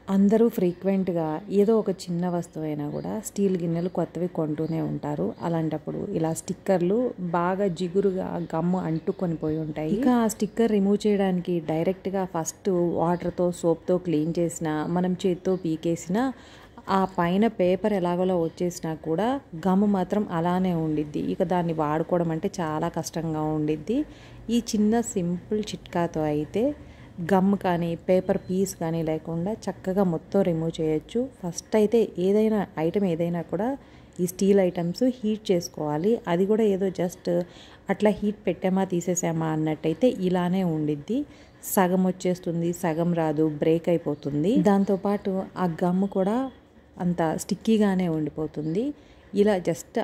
అందరూ ఫ్రీక్వెంట్‌గా ఏదో ఒక చిన్న వస్తువైనా గూడా స్టీల్ గిన్నెలు కొత్తవి కొంటూనే ఉంటారు. అలాంటప్పుడు ఇలా స్టిక్కర్‌లు బాగా జిగురుగా గమ్ అంటుకొని పోయి ఉంటాయి. ఇక ఆ స్టిక్కర్ రిమూవ్ చేయడానికి డైరెక్ట్‌గా ఫస్ట్ వాటర్‌తో, సోప్‌తో క్లీన్ చేసినా, మనం చేత్తో పీకేసినా ఆ పైన పేపర్ ఎలాగోలా వచ్చేసినా కూడా గమ్ మాత్రం అలానే ఉండిద్ది. ఇక దాన్ని వాడుకోవడం అంటే చాలా కష్టంగా ఉండిద్ది. ఈ చిన్న సింపుల్ చిట్కాతో అయితే గమ్ కానీ పేపర్ పీస్ కానీ లేకుండా చక్కగా మొత్తం రిమూవ్ చేయొచ్చు. ఫస్ట్ అయితే ఏదైనా ఐటెం ఏదైనా కూడా ఈ స్టీల్ ఐటమ్స్ హీట్ చేసుకోవాలి. అది కూడా ఏదో జస్ట్ అట్లా హీట్ పెట్టామా తీసేసామా అన్నట్టయితే ఇలానే ఉండిద్ది. సగం వచ్చేస్తుంది, సగం రాదు, బ్రేక్ అయిపోతుంది. దాంతోపాటు ఆ గమ్ కూడా అంత స్టిక్కీగానే ఉండిపోతుంది. ఇలా జస్ట్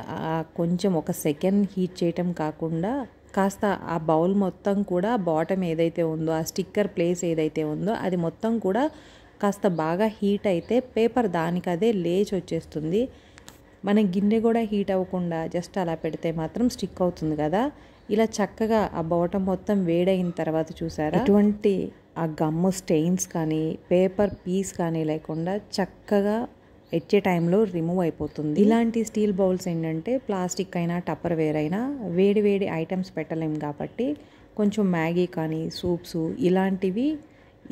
కొంచెం ఒక సెకండ్ హీట్ చేయటం కాకుండా కాస్త ఆ బౌల్ మొత్తం కూడా బాటమ్ ఏదైతే ఉందో, ఆ స్టిక్కర్ ప్లేస్ ఏదైతే ఉందో అది మొత్తం కూడా కాస్త బాగా హీట్ అయితే పేపర్ దానికదే లేచి వచ్చేస్తుంది. మన గిన్నె కూడా హీట్ అవ్వకుండా జస్ట్ అలా పెడితే మాత్రం స్టిక్ అవుతుంది కదా. ఇలా చక్కగా ఆ బాటమ్ మొత్తం వేడైన తర్వాత చూసారా, ఎటువంటి ఆ గమ్ము స్టెయిన్స్ కానీ పేపర్ పీస్ కానీ లేకుండా చక్కగా ఎచ్చే టైంలో రిమూవ్ అయిపోతుంది. ఇలాంటి స్టీల్ బౌల్స్ ఏంటంటే ప్లాస్టిక్ అయినా టప్పర్ వేర్ అయినా వేడి వేడి ఐటమ్స్ పెట్టలేం కాబట్టి కొంచెం మ్యాగీ కానీ సూప్స్ ఇలాంటివి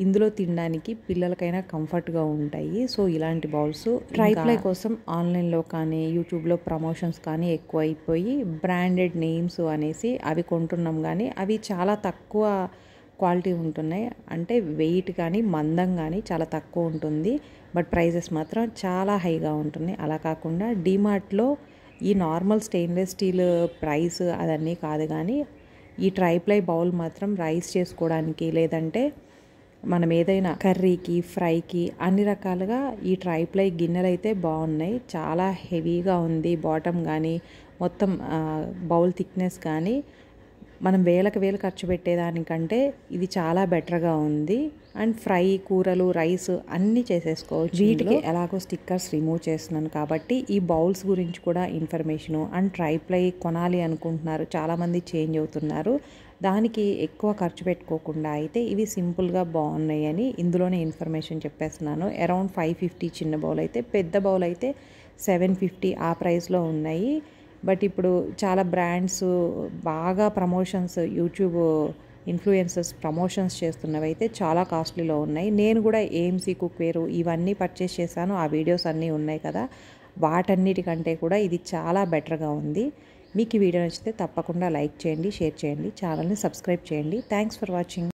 ఇందులో తినడానికి పిల్లలకైనా కంఫర్ట్గా ఉంటాయి. సో ఇలాంటి బౌల్స్ ట్రైప్లై కోసం ఆన్లైన్లో కానీ యూట్యూబ్లో ప్రమోషన్స్ కానీ ఎక్కువ అయిపోయి బ్రాండెడ్ నేమ్స్ అనేసి అవి కొంటున్నాం, కానీ అవి చాలా తక్కువ క్వాలిటీ ఉంటున్నాయి. అంటే వెయిట్ కానీ మందం కానీ చాలా తక్కువ ఉంటుంది, బట్ ప్రైజెస్ మాత్రం చాలా హైగా ఉంటున్నాయి. అలా కాకుండా డీమార్ట్లో ఈ నార్మల్ స్టెయిన్లెస్ స్టీల్ ప్రైస్ అదన్నీ కాదు, కానీ ఈ ట్రైప్లై బౌల్ మాత్రం రైస్ చేసుకోవడానికి లేదంటే మనం ఏదైనా కర్రీకి ఫ్రైకి అన్ని రకాలుగా ఈ ట్రైప్లై గిన్నెలు అయితే బాగున్నాయి. చాలా హెవీగా ఉంది బాటమ్ కానీ మొత్తం బౌల్ థిక్నెస్ కానీ మనం వేలకు వేలు ఖర్చు పెట్టేదానికంటే ఇది చాలా బెటర్గా ఉంది. అండ్ ఫ్రై, కూరలు, రైస్ అన్నీ చేసేసుకోవచ్చు. వీటికి ఎలాగో స్టిక్కర్స్ రిమూవ్ చేస్తున్నాను కాబట్టి ఈ బౌల్స్ గురించి కూడా ఇన్ఫర్మేషను అండ్ ట్రైప్లై కొనాలి అనుకుంటున్నారు, చాలామంది చేంజ్ అవుతున్నారు. దానికి ఎక్కువ ఖర్చు పెట్టుకోకుండా అయితే ఇవి సింపుల్గా బాగున్నాయి అని ఇందులోనే ఇన్ఫర్మేషన్ చెప్పేస్తున్నాను. అరౌండ్ 550 చిన్న బౌల్ అయితే, పెద్ద బౌల్ అయితే 750 ఆ ప్రైస్లో ఉన్నాయి. బట్ ఇప్పుడు చాలా బ్రాండ్స్ బాగా ప్రమోషన్స్, యూట్యూబ్ ఇన్ఫ్లుయెన్సర్స్ ప్రమోషన్స్ చేస్తున్నవి అయితే చాలా కాస్ట్లీలో ఉన్నాయి. నేను కూడా ఏఎంసీ కుక్వేర్ ఇవన్నీ పర్చేస్ చేశాను, ఆ వీడియోస్ అన్నీ ఉన్నాయి కదా. వాటన్నిటికంటే కూడా ఇది చాలా బెటర్గా ఉంది. మీకు ఈ వీడియో నచ్చితే తప్పకుండా లైక్ చేయండి, షేర్ చేయండి, ఛానల్ని సబ్స్క్రైబ్ చేయండి. Thanks for watching.